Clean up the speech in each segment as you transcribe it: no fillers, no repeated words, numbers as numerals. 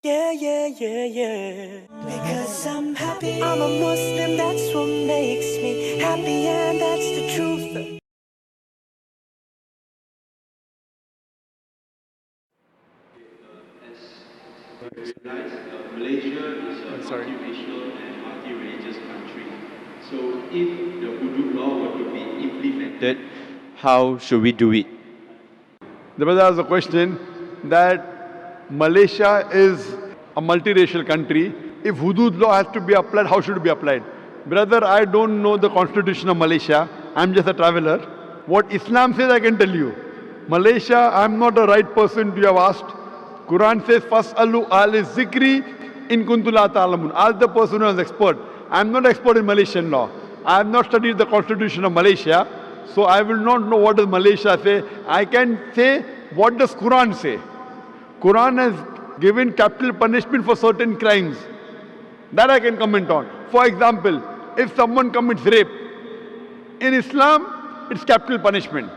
Yeah, yeah, yeah, yeah. Because I'm happy. I'm a Muslim, that's what makes me happy, and that's the truth. As we realize, Malaysia is a multiracial and multi-religious country. So if the hudud law were to be implemented, how should we do it? The brother asked a question that Malaysia is a multiracial country. If hudud law has to be applied, how should it be applied? Brother, I don't know the constitution of Malaysia. I'm just a traveler. What Islam says, I can tell you. Malaysia, I'm not the right person to have asked. Quran says, Fas'alu ahli zikri in kuntum la ta'lamun. Ask the person who is expert. I'm not expert in Malaysian law. I have not studied the constitution of Malaysia. So I will not know what does Malaysia say. I can say what does Quran say. Quran has given capital punishment for certain crimes. That I can comment on. For example, if someone commits rape, in Islam, it's capital punishment.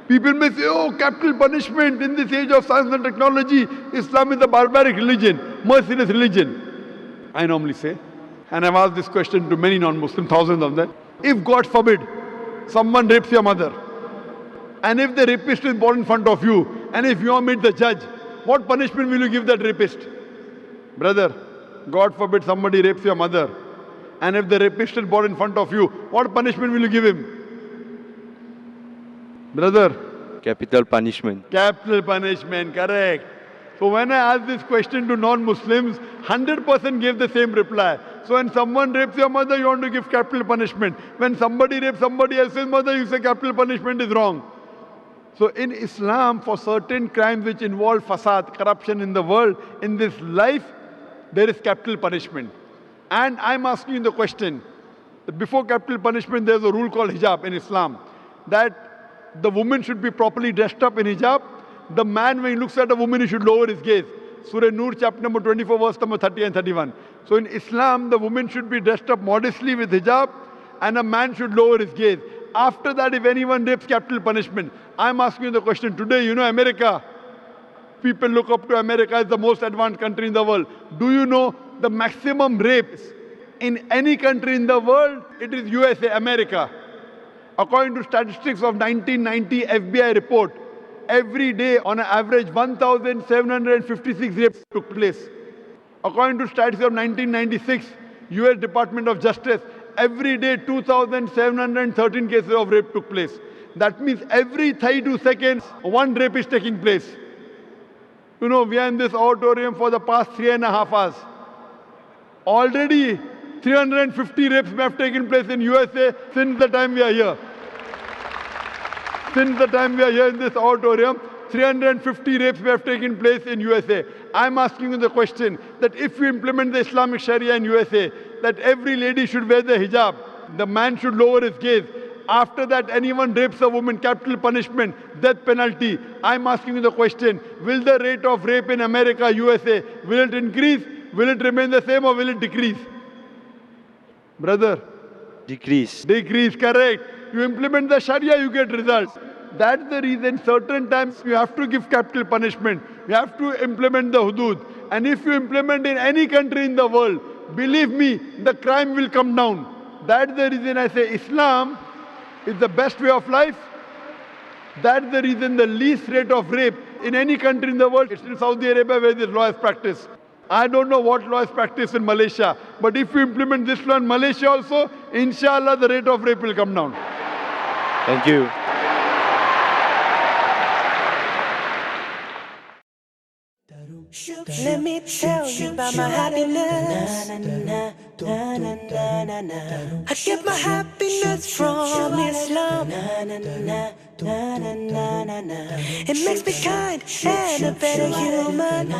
People may say, oh, capital punishment in this age of science and technology, Islam is a barbaric religion, merciless religion. I normally say, and I've asked this question to many non-Muslims, thousands of them, if God forbid, someone rapes your mother, and if the rapist is brought in front of you, and if you are made the judge, what punishment will you give that rapist? Brother, God forbid somebody rapes your mother, and if the rapist is brought in front of you, what punishment will you give him? Brother? Capital punishment. Capital punishment, correct. So when I asked this question to non-Muslims, 100% gave the same reply. So when someone rapes your mother, you want to give capital punishment. When somebody rapes somebody else's mother, you say capital punishment is wrong. So in Islam, for certain crimes which involve fasad, corruption in the world, in this life, there is capital punishment. And I'm asking you the question, that before capital punishment, there's a rule called hijab in Islam, that the woman should be properly dressed up in hijab. The man, when he looks at a woman, he should lower his gaze. Surah Nur, chapter number 24, verse number 30 and 31. So in Islam, the woman should be dressed up modestly with hijab, and a man should lower his gaze. After that, if anyone rapes, capital punishment. I'm asking you the question today, you know America. People look up to America as the most advanced country in the world. Do you know the maximum rapes in any country in the world? It is USA, America. According to statistics of 1990 FBI report, every day on an average 1,756 rapes took place. According to statistics of 1996, US Department of Justice, every day 2,713 cases of rape took place. That means every 32 seconds, one rape is taking place. You know, we are in this auditorium for the past 3.5 hours. Already 350 rapes may have taken place in USA since the time we are here. Since the time we are here in this auditorium, 350 rapes may have taken place in USA. I'm asking you the question that if you implement the Islamic Sharia in USA, that every lady should wear the hijab, the man should lower his gaze. After that, anyone rapes a woman, capital punishment, death penalty. I'm asking you the question, will the rate of rape in America, USA, will it increase? Will it remain the same or will it decrease? Brother? Decrease. Decrease, correct. You implement the Sharia, you get results. That's the reason certain times you have to give capital punishment. You have to implement the hudud. And if you implement in any country in the world, believe me, the crime will come down. That's the reason I say Islam is the best way of life. That's the reason the least rate of rape in any country in the world, it's in Saudi Arabia where this law is practiced. I don't know what law is practiced in Malaysia, but if you implement this law in Malaysia also, inshallah the rate of rape will come down. Thank you. Let me tell you about my happiness. I get my happiness from Islam. It makes me kind and a better human.